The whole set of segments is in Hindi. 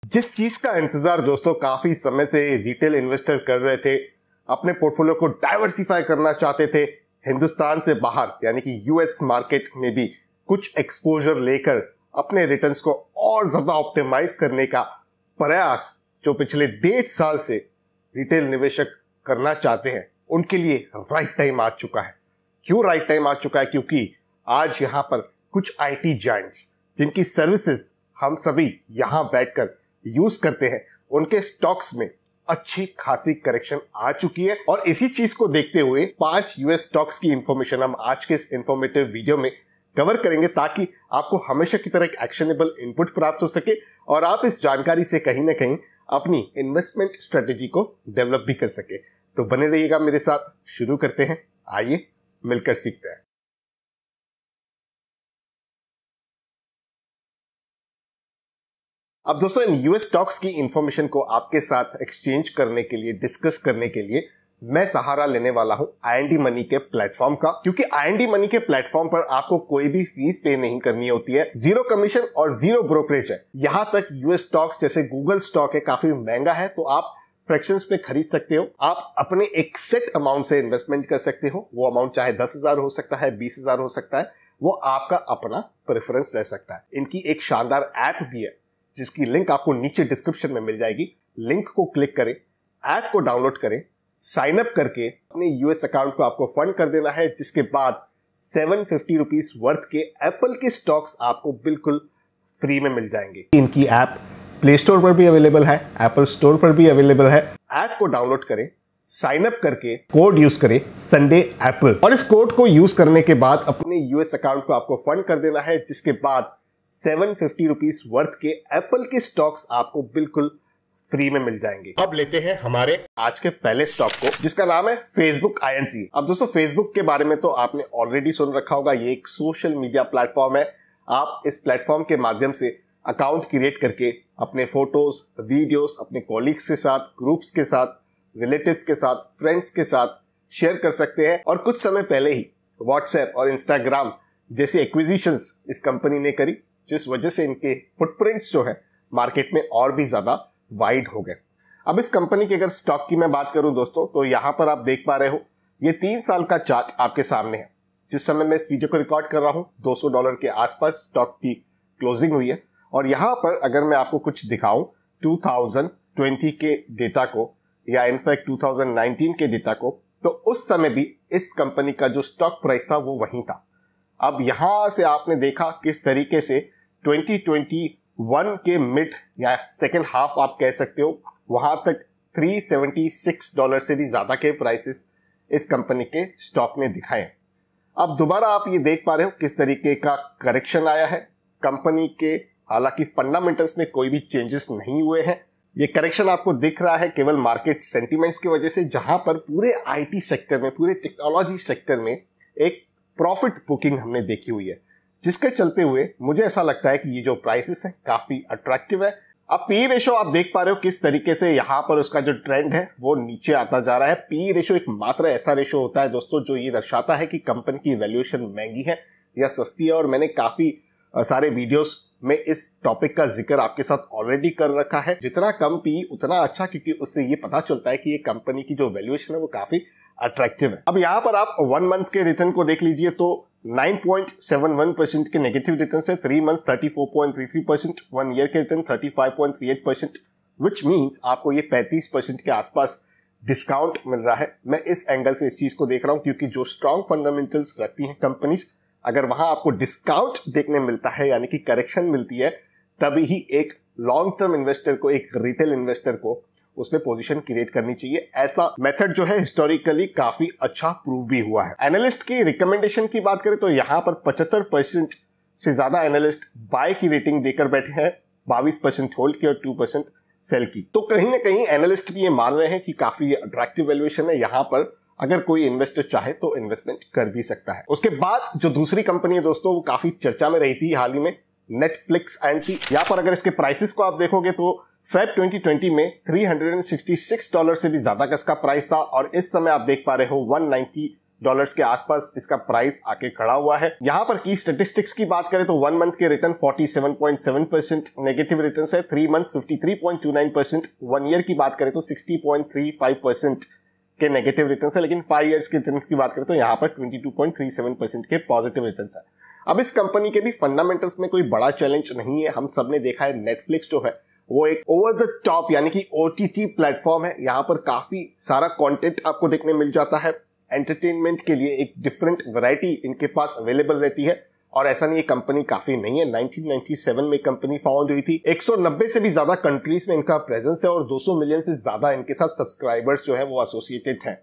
जिस चीज का इंतजार दोस्तों काफी समय से रिटेल इन्वेस्टर कर रहे थे, अपने पोर्टफोलियो को डाइवर्सिफाई करना चाहते थे, हिंदुस्तान से बाहर यानी कि यूएस मार्केट में भी कुछ एक्सपोजर लेकर अपने रिटर्न्स को और ज्यादा ऑप्टिमाइज करने का प्रयास जो पिछले 1.5 साल से रिटेल निवेशक करना चाहते हैं, उनके लिए राइट टाइम आ चुका है। क्यों राइट टाइम आ चुका है? क्योंकि आज यहां पर कुछ आईटी जायंट्स जिनकी सर्विसेज हम सभी यहां बैठकर यूज करते हैं, उनके स्टॉक्स में अच्छी खासी करेक्शन आ चुकी है। और इसी चीज को देखते हुए 5 यूएस स्टॉक्स की इंफॉर्मेशन हम आज के इस इंफॉर्मेटिव वीडियो में कवर करेंगे, ताकि आपको हमेशा की तरह एक एक्शनेबल इनपुट प्राप्त हो सके और आप इस जानकारी से कहीं ना कहीं अपनी इन्वेस्टमेंट स्ट्रेटेजी को डेवलप भी कर सके। तो बने रहिएगा मेरे साथ। शुरू करते हैं, आइए मिलकर सीखते हैं। अब दोस्तों, इन यूएस स्टॉक्स की इंफॉर्मेशन को आपके साथ एक्सचेंज करने के लिए, डिस्कस करने के लिए मैं सहारा लेने वाला हूं आई&डी मनी के प्लेटफॉर्म का। क्योंकि आई&डी मनी के प्लेटफॉर्म पर आपको कोई भी फीस पे नहीं करनी होती है, जीरो कमीशन और जीरो ब्रोकरेज है। यहां तक यूएस स्टॉक्स जैसे गूगल स्टॉक है, काफी महंगा है, तो आप फ्रैक्शंस पे खरीद सकते हो। आप अपने एक सेट अमाउंट से इन्वेस्टमेंट कर सकते हो। वो अमाउंट चाहे 10,000 हो सकता है, 20,000 हो सकता है, वो आपका अपना प्रेफरेंस रह सकता है। इनकी एक शानदार ऐप भी है जिसकी लिंक आपको नीचे डिस्क्रिप्शन में मिल जाएगी। लिंक को क्लिक करें, ऐप को डाउनलोड करें, साइन अप करके अपने यूएस अकाउंट को आपको फंड कर देना है, जिसके बाद 750 रुपीज वर्थ के एप्पल के स्टॉक्स आपको बिल्कुल फ्री में मिल जाएंगे। इनकी ऐप प्ले स्टोर पर भी अवेलेबल है, एप्पल स्टोर पर भी अवेलेबल है। ऐप को डाउनलोड करें, साइन अप करके कोड यूज करें संडे एप्पल, और इस कोड को यूज करने के बाद अपने यूएस अकाउंट को आपको फंड कर देना है, जिसके बाद 750 रुपीज वर्थ के एप्पल के स्टॉक्स आपको बिल्कुल फ्री में मिल जाएंगे। अब लेते हैं हमारे आज के पहले स्टॉक को, जिसका नाम है फेसबुक INC। अब दोस्तों, फेसबुक के बारे में तो आपने ऑलरेडी सुन रखा होगा। ये एक सोशल मीडिया प्लेटफॉर्म है। आप इस प्लेटफॉर्म के माध्यम से अकाउंट क्रिएट करके अपने फोटोज, वीडियोस अपने कॉलीग्स के साथ, ग्रुप्स के साथ, रिलेटिव्स के साथ, फ्रेंड्स के साथ शेयर कर सकते हैं। और कुछ समय पहले ही व्हाट्सएप और इंस्टाग्राम जैसे एक्विजिशंस इस कंपनी ने करी, जिस वजह से इनके फुटप्रिंट्स जो है मार्केट में और भी ज्यादा वाइड हो गए। अब इस कंपनी के अगर स्टॉक की मैं बात करूं दोस्तों, तो यहां पर आप देख पा रहे हो, ये 3 साल का चार्ट आपके सामने है। जिस समय मैं इस वीडियो को रिकॉर्ड कर रहा हूं, $200 के आसपास स्टॉक की क्लोजिंग हुई है। और यहां पर अगर मैं आपको कुछ दिखाऊं 2020 के डेटा को, या इनफैक्ट 2019 के डेटा को, तो उस समय भी इस कंपनी का जो स्टॉक प्राइस था वो वहीं था। अब यहां से आपने देखा किस तरीके से 2021 के मिड या सेकेंड हाफ आप कह सकते हो, वहां तक $376 से भी ज्यादा के प्राइसेस इस कंपनी के स्टॉक ने दिखाए। अब दोबारा आप ये देख पा रहे हो किस तरीके का करेक्शन आया है कंपनी के। हालांकि फंडामेंटल्स में कोई भी चेंजेस नहीं हुए हैं। ये करेक्शन आपको दिख रहा है केवल मार्केट सेंटिमेंट्स की वजह से, जहां पर पूरे आईटी सेक्टर में, पूरे टेक्नोलॉजी सेक्टर में एक प्रॉफिट बुकिंग हमने देखी हुई है, जिसके चलते हुए मुझे ऐसा लगता है कि ये जो प्राइसेस है काफी अट्रैक्टिव है। अब पी रेशो आप देख पा रहे हो किस तरीके से यहां पर उसका जो ट्रेंड है वो नीचे आता जा रहा है। पी रेशो एक मात्र ऐसा रेशो होता है दोस्तों जो ये दर्शाता है कि कंपनी की वैल्यूएशन महंगी है या सस्ती है। और मैंने काफी सारे वीडियोस में इस टॉपिक का जिक्र आपके साथ ऑलरेडी कर रखा है। जितना कम पी उतना अच्छा, क्योंकि उससे ये पता चलता है कि ये कंपनी की जो वैल्यूएशन है वो काफी अट्रैक्टिव है। अब यहां पर आप 1 मंथ के रिटर्न को देख लीजिए तो 9.71% के नेगेटिव रिटर्न है, 3 मंथ 34.33%, 1 ईयर के रिटर्न 35.38%, विच मीन्स आपको ये 35% के आसपास डिस्काउंट मिल रहा है। मैं इस एंगल से इस चीज को देख रहा हूं, क्योंकि जो स्ट्रॉन्ग फंडामेंटल्स रखती हैं कंपनीज, अगर वहां आपको डिस्काउंट देखने मिलता है यानी कि करेक्शन मिलती है, तभी ही एक लॉन्ग टर्म इन्वेस्टर को, एक रिटेल इन्वेस्टर को उसमें पोजीशन क्रिएट करनी चाहिए। ऐसा मेथड जो है हिस्टोरिकली काफी अच्छा प्रूव भी हुआ है। एनालिस्ट की रिकमेंडेशन की बात करें तो यहां पर 75% से ज्यादा एनालिस्ट बाय की रेटिंग देकर बैठे हैं, 22% होल्ड की और 2% सेल की। तो कहीं ना कहीं एनालिस्ट भी ये मान रहे हैं कि काफी अट्रैक्टिव वैल्यूएशन है, यहां पर अगर कोई इन्वेस्टर चाहे तो इन्वेस्टमेंट कर भी सकता है। उसके बाद जो दूसरी कंपनी है दोस्तों, वो काफी चर्चा में रही थी हाल ही में, नेटफ्लिक्स INC। यहां पर अगर इसके प्राइसेस को आप देखोगे तो फेब 2020 में $366 से भी ज्यादा का इसका प्राइस था, और इस समय आप देख पा रहे हो $190 डॉलर्स के आसपास इसका प्राइस आके खड़ा हुआ है। यहाँ पर की स्टेटिस्टिक्स की बात करें तो 1 मंथ के रिटर्न 47.7% नेगेटिव रिटर्न है, 3 मंथ्स 53.29%, 1 ईयर की बात करें तो 60.35% के नेगेटिव रिटर्न है, लेकिन 5 इयर्स के रिटर्न की बात करें तो यहाँ पर 22.37% के पॉजिटिव रिटर्न है। अब इस कंपनी के भी फंडामेंटल्स में कोई बड़ा चैलेंज नहीं है। हम सबने देखा है नेटफ्लिक्स जो है वो एक ओवर द टॉप यानी कि OTT प्लेटफॉर्म है। यहाँ पर काफी सारा कंटेंट आपको देखने मिल जाता है। एंटरटेनमेंट के लिए एक डिफरेंट वैरायटी इनके पास अवेलेबल रहती है, और ऐसा नहीं है कंपनी काफी नहीं है। 1997 में कंपनी फाउंड हुई थी। 190 से भी ज्यादा कंट्रीज में इनका प्रेजेंस है और 200 मिलियन से ज्यादा इनके साथ सब्सक्राइबर्स जो है वो एसोसिएटेड हैं।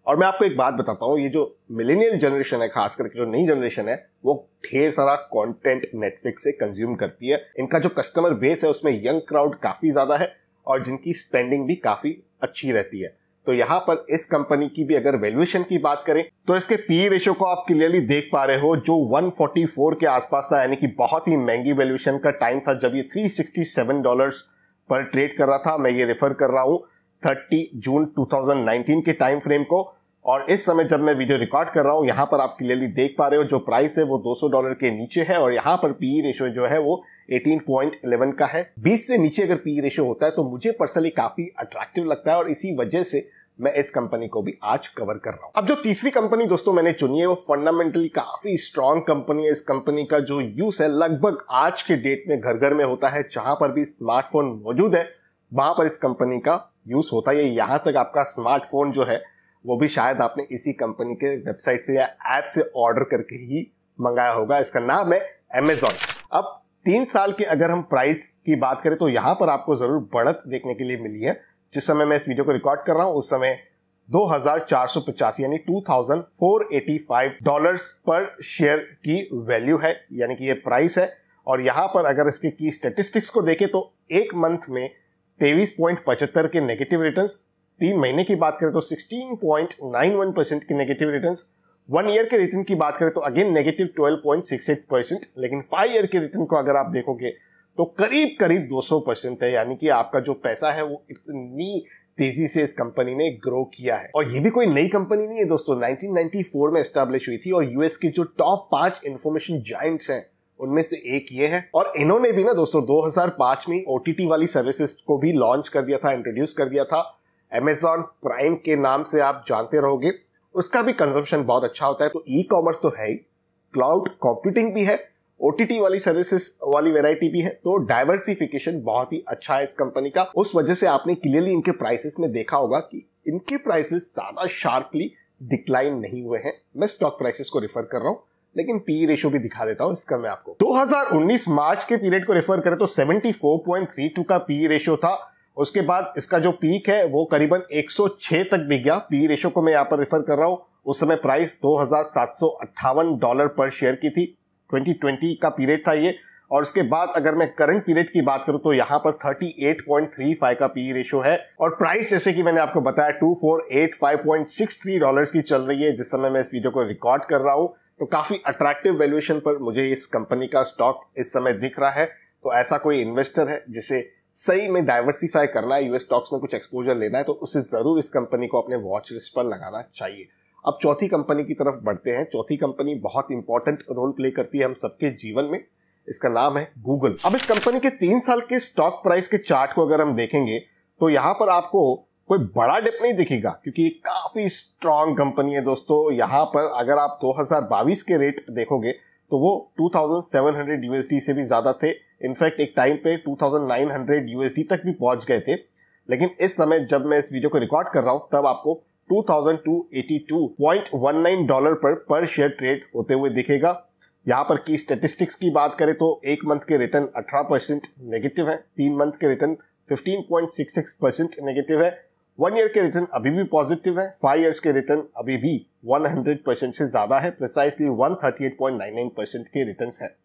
और मैं आपको एक बात बताता हूँ, ये जो मिलेनियल जनरेशन है, खास करके जो नई जनरेशन है, वो ढेर सारा कंटेंट नेटफ्लिक्स से कंज्यूम करती है। इनका जो कस्टमर बेस है उसमें यंग क्राउड काफी ज्यादा है और जिनकी स्पेंडिंग भी काफी अच्छी रहती है। तो यहाँ पर इस कंपनी की भी अगर वैल्यूएशन की बात करें तो इसके पी रेशियो को आप क्लियरली देख पा रहे हो, जो 144 के आसपास था, यानी कि बहुत ही महंगी वैल्यूएशन का टाइम था जब ये $367 पर ट्रेड कर रहा था। मैं ये रेफर कर रहा हूं 30 जून 2019 के टाइम फ्रेम को, और इस समय जब मैं वीडियो रिकॉर्ड कर रहा हूं यहाँ पर आप क्लियरली देख पा रहे हो जो प्राइस है वो $200 के नीचे है, और यहाँ पर पी रेशियो जो है वो 18.11 का है। 20 से नीचे अगर पी रेशियो होता है तो मुझे पर्सनली काफी अट्रैक्टिव लगता है, और इसी वजह से मैं इस कंपनी को भी आज कवर कर रहा हूं। अब जो तीसरी कंपनी दोस्तों मैंने चुनी है वो फंडामेंटली काफी स्ट्रॉन्ग कंपनी है। इस कंपनी का जो यूज है लगभग आज के डेट में घर घर में होता है। जहां पर भी स्मार्टफोन मौजूद है वहां पर इस कंपनी का यूज होता है। यहां तक आपका स्मार्टफोन जो है वो भी शायद आपने इसी कंपनी के वेबसाइट से या ऐप से ऑर्डर करके ही मंगाया होगा। इसका नाम है Amazon। अब 3 साल के अगर हम प्राइस की बात करें तो यहां पर आपको जरूर बढ़त देखने के लिए मिली है। जिस समय मैं इस वीडियो को रिकॉर्ड कर रहा हूं उस समय 2485 यानी $2485 पर शेयर की वैल्यू है, यानी कि ये प्राइस है। और यहां पर अगर इसके की स्टेटिस्टिक्स को देखें तो एक मंथ में 23.75 के नेगेटिव रिटर्न्स, 3 महीने की बात करें तो 16.91% के नेगेटिव रिटर्न्स, 1 ईयर के रिटर्न की बात करें तो अगेन नेगेटिव 12.68%, लेकिन 5 ईयर के रिटर्न को अगर आप देखोगे तो करीब करीब 200% है। यानी कि आपका जो पैसा है वो इतनी तेजी से इस कंपनी ने ग्रो किया है। और ये भी कोई नई कंपनी नहीं है दोस्तों, 1994 में एस्टैब्लिश हुई थी, और यूएस के जो टॉप 5 इंफॉर्मेशन जायंट्स हैं उनमें से एक ये है। और इन्होंने भी ना दोस्तों 2005 में OTT वाली सर्विसेज को भी लॉन्च कर दिया था, इंट्रोड्यूस कर दिया था। Amazon प्राइम के नाम से आप जानते रहोगे, उसका भी कंजम्पशन बहुत अच्छा होता है। तो ई कॉमर्स तो है ही, क्लाउड कंप्यूटिंग भी है, OTT वाली सर्विसेज वाली वैरायटी भी है, तो डाइवर्सिफिकेशन बहुत ही अच्छा है इस कंपनी का। उस वजह से आपने क्लियरली इनके प्राइसेस में देखा होगा कि इनके प्राइसेस ज्यादा शार्पली डिक्लाइन नहीं हुए हैं। मैं स्टॉक प्राइसेस को रेफर कर रहा हूं, लेकिन पी रेशियो भी दिखा देता हूं इसका मैं आपको। 2019 मार्च के पीरियड को रेफर करें तो 74.32 का पी रेशियो था। उसके बाद इसका जो पीक है वो करीबन 106 तक भी गया। पी रेशियो को मैं यहाँ पर रेफर कर रहा हूं, उस समय प्राइस $2758 पर शेयर की थी। 2020 का पीरियड था ये। और उसके बाद अगर मैं करंट पीरियड की बात करूं तो यहाँ पर 38.35 का पी रेशियो है, और प्राइस जैसे कि मैंने आपको बताया $2485.63 की चल रही है जिस समय मैं इस वीडियो को रिकॉर्ड कर रहा हूं। तो काफी अट्रैक्टिव वैल्यूएशन पर मुझे इस कंपनी का स्टॉक इस समय दिख रहा है। तो ऐसा कोई इन्वेस्टर है जिसे सही में डाइवर्सिफाई करना है, यूएस स्टॉक्स में कुछ एक्सपोजर लेना है, तो उसे जरूर इस कंपनी को अपने वॉच लिस्ट पर लगाना चाहिए। अब चौथी कंपनी की तरफ बढ़ते हैं। चौथी कंपनी बहुत इंपॉर्टेंट रोल प्ले करती है हम सबके जीवन में, इसका नाम है गूगल। अब इस कंपनी के 3 साल के स्टॉक प्राइस के चार्ट को अगर हम देखेंगे तो यहां पर आपको कोई बड़ा डिप नहीं दिखेगा, क्योंकि काफी स्ट्रॉन्ग कंपनी है दोस्तों। यहां पर अगर आप 2022 के रेट देखोगे तो वो $2700 से भी ज्यादा थे। इनफैक्ट एक टाइम पे $2900 तक भी पहुंच गए थे। लेकिन इस समय जब मैं इस वीडियो को रिकॉर्ड कर रहा हूं तब आपको $2282.19 पर शेयर ट्रेड होते हुए दिखेगा। यहां पर की स्टेटिस्टिक्स की बात करें तो एक मंथ के रिटर्न 18% नेगेटिव है, 3 मंथ के रिटर्न 15.66% नेगेटिव है, 1 ईयर के रिटर्न अभी भी पॉजिटिव है, 5 इयर्स के रिटर्न अभी भी 100% से ज्यादा है, प्रिसाइसली 138.99% के रिटर्न है।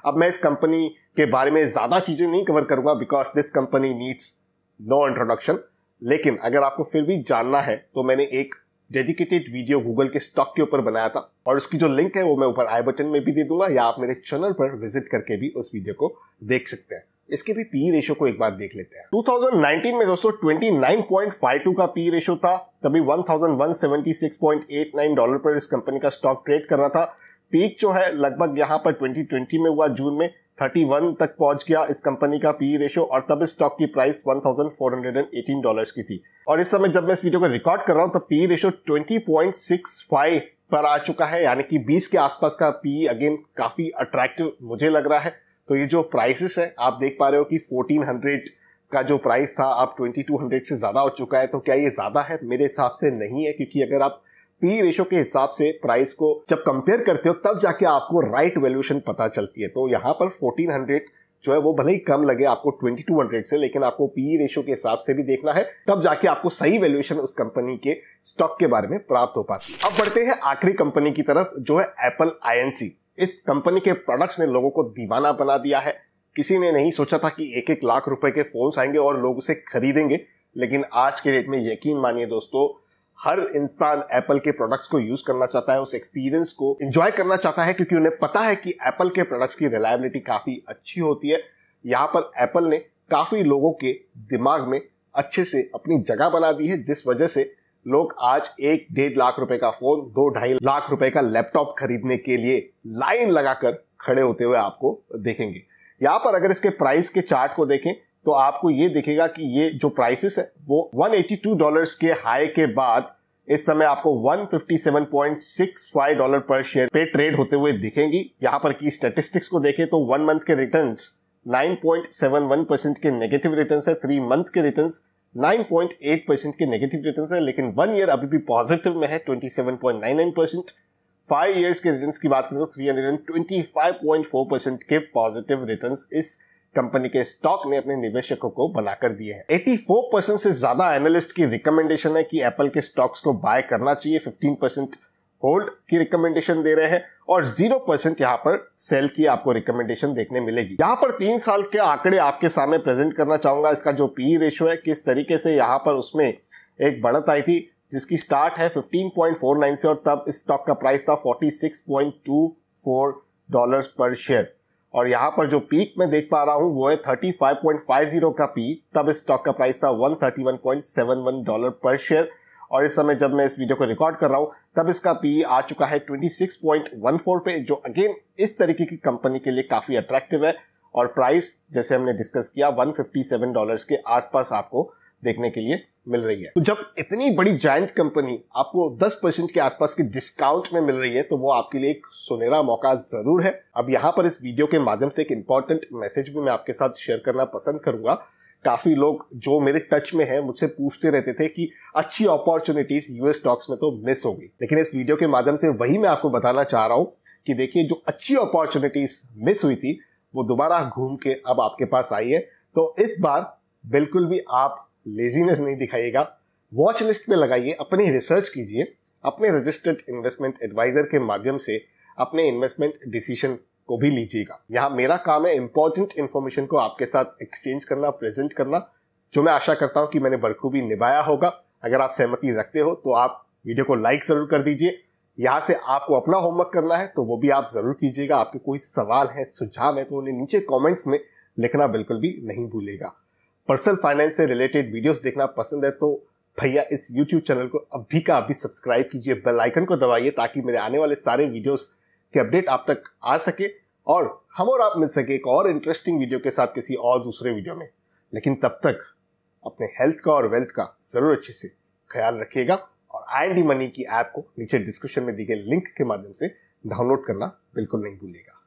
अब मैं इस कंपनी के बारे में ज्यादा चीजें नहीं कवर करूंगा because this company needs no introduction, लेकिन अगर आपको फिर भी जानना है तो मैंने एक डेडिकेटेड वीडियो गूगल के स्टॉक के ऊपर बनाया था, और उसकी जो लिंक है वो मैं ऊपर आई बटन में भी दे दूंगा, या आप मेरे चैनल पर विजिट करके भी उस वीडियो को देख सकते हैं। इसके भी पी रेशो को एक बार देख लेते हैं। 2019 में दोस्तों 29.52 का पी रेशो था, तभी $1176.89 पर इस कंपनी का स्टॉक ट्रेड कर रहा था। पीक जो है लगभग यहाँ पर 2020 में हुआ, जून में 31 तक पहुंच गया इस कंपनी का पी रेशो, और तब इस स्टॉक की प्राइस $1418 की थी। और इस समय जब मैं इस वीडियो को रिकॉर्ड कर रहा हूं तब पी रेशो 20.65 पर आ चुका है, यानी कि 20 के आसपास का पी अगेन काफी अट्रैक्टिव मुझे लग रहा है। तो ये जो प्राइसेस है आप देख पा रहे हो कि 1400 का जो प्राइस था अब 2200 से ज्यादा हो चुका है। तो क्या ये ज्यादा है? मेरे हिसाब से नहीं है, क्योंकि अगर आप पी रेशो के हिसाब से प्राइस को जब कंपेयर करते हो तब जाके आपको राइट वैल्यूएशन पता चलती है। तो यहाँ पर 1400 जो है वो भले ही कम लगे आपको 2200 से, लेकिन आपको पी रेशो के हिसाब से भी देखना है, तब जाके आपको सही वैल्यूएशन उस कंपनी के स्टॉक के बारे में प्राप्त हो पाती है। अब बढ़ते हैं आखिरी कंपनी की तरफ, जो है एप्पल आईएनसी। इस कंपनी के प्रोडक्ट्स ने लोगों को दीवाना बना दिया है। किसी ने नहीं सोचा था कि 1-1 लाख रुपए के फोन्स आएंगे और लोग उसे खरीदेंगे, लेकिन आज के डेट में यकीन मानिए दोस्तों, हर इंसान एप्पल के प्रोडक्ट्स को यूज करना चाहता है, उस एक्सपीरियंस को एंजॉय करना चाहता है, क्योंकि उन्हें पता है कि एप्पल के प्रोडक्ट्स की रिलायबिलिटी काफी अच्छी होती है। यहाँ पर एप्पल ने काफी लोगों के दिमाग में अच्छे से अपनी जगह बना दी है, जिस वजह से लोग आज 1-1.5 लाख रुपए का फोन, 2-2.5 लाख रुपए का लैपटॉप खरीदने के लिए लाइन लगाकर खड़े होते हुए आपको देखेंगे। यहाँ पर अगर इसके प्राइस के चार्ट को देखें तो आपको ये दिखेगा कि ये जो प्राइसेस है वो $182 के हाई के बाद इस समय आपको $157.65 पर शेयर पे ट्रेड होते हुए दिखेंगी। यहाँ पर की स्टैटिस्टिक्स को देखें तो 1 मंथ के रिटर्न्स 9.71% के नेगेटिव रिटर्न्स है, 3 मंथ के रिटर्न्स 9.8% के नेगेटिव रिटर्न्स है, लेकिन 1 ईयर अभी भी पॉजिटिव में है 27.99%। 5 इयर्स के रिटर्न्स की बात करें तो 325.4% के पॉजिटिव रिटर्न्स इस कंपनी के स्टॉक ने अपने निवेशकों को बनाकर दिए हैं। 84% से ज्यादा एनालिस्ट की रिकमेंडेशन है कि एप्पल के स्टॉक्स को बाय करना चाहिए, 15% होल्ड की रिकमेंडेशन दे रहे हैं और 0% यहाँ पर सेल की आपको रिकमेंडेशन देखने मिलेगी। यहाँ पर 3 साल के आंकड़े आपके सामने प्रेजेंट करना चाहूंगा। इसका जो पी रेशो है, किस तरीके से यहाँ पर उसमें एक बढ़त आई थी, जिसकी स्टार्ट है 15.49 से, और तब इस स्टॉक का प्राइस था $46.24 पर शेयर। और यहाँ पर जो पीक मैं देख पा रहा हूं वो है 35.50 का पीक, तब इस स्टॉक का प्राइस था $131.71 पर शेयर। और इस समय जब मैं इस वीडियो को रिकॉर्ड कर रहा हूं तब इसका पी आ चुका है 26.14 पे, जो अगेन इस तरीके की कंपनी के लिए काफी अट्रैक्टिव है। और प्राइस जैसे हमने डिस्कस किया $157 के आसपास आपको देखने के लिए मिल रही है। तो जब इतनी बड़ी जायंट कंपनी आपको 10% के आसपास के डिस्काउंट में मिल रही है तो वो आपके लिए एक सुनहरा मौका जरूर है। अब यहाँ पर इस वीडियो के माध्यम से एक इंपॉर्टेंट मैसेज भी मैं आपके साथ शेयर करना पसंद करूंगा। काफी लोग जो मेरे टच में हैं मुझसे पूछते रहते थे कि अच्छी अपॉर्चुनिटीज यूएस स्टॉक्स में तो मिस हो गई, लेकिन इस वीडियो के माध्यम से वही मैं आपको बताना चाह रहा हूं कि देखिए, जो अच्छी अपॉर्चुनिटीज मिस हुई थी वो दोबारा घूम के अब आपके पास आई है। तो इस बार बिल्कुल भी आप लेजीनेस नहीं दिखाइएगा, वॉच लिस्ट में लगाइए, अपनी रिसर्च कीजिए, अपने रजिस्टर्ड इन्वेस्टमेंट एडवाइजर के माध्यम से अपने इन्वेस्टमेंट डिसीजन को भी लीजिएगा। यहाँ मेरा काम है इंपॉर्टेंट इन्फॉर्मेशन को आपके साथ एक्सचेंज करना, प्रेजेंट करना, जो मैं आशा करता हूं कि मैंने बखूबी निभाया होगा। अगर आप सहमति रखते हो तो आप वीडियो को लाइक जरूर कर दीजिए। यहाँ से आपको अपना होमवर्क करना है तो वो भी आप जरूर कीजिएगा। आपके कोई सवाल है, सुझाव है तो उन्हें नीचे कॉमेंट्स में लिखना बिल्कुल भी नहीं भूलिएगा। पर्सनल फाइनेंस से रिलेटेड वीडियोस देखना पसंद है तो भैया इस YouTube चैनल को अभी का अभी सब्सक्राइब कीजिए, बेल आइकन को दबाइए ताकि मेरे आने वाले सारे वीडियोस के अपडेट आप तक आ सके और हम और आप मिल सके एक और इंटरेस्टिंग वीडियो के साथ किसी और दूसरे वीडियो में। लेकिन तब तक अपने हेल्थ का और वेल्थ का जरूर अच्छे से ख्याल रखिएगा और I&D मनी की ऐप को नीचे डिस्क्रिप्शन में दी गई लिंक के माध्यम से डाउनलोड करना बिल्कुल नहीं भूलिएगा।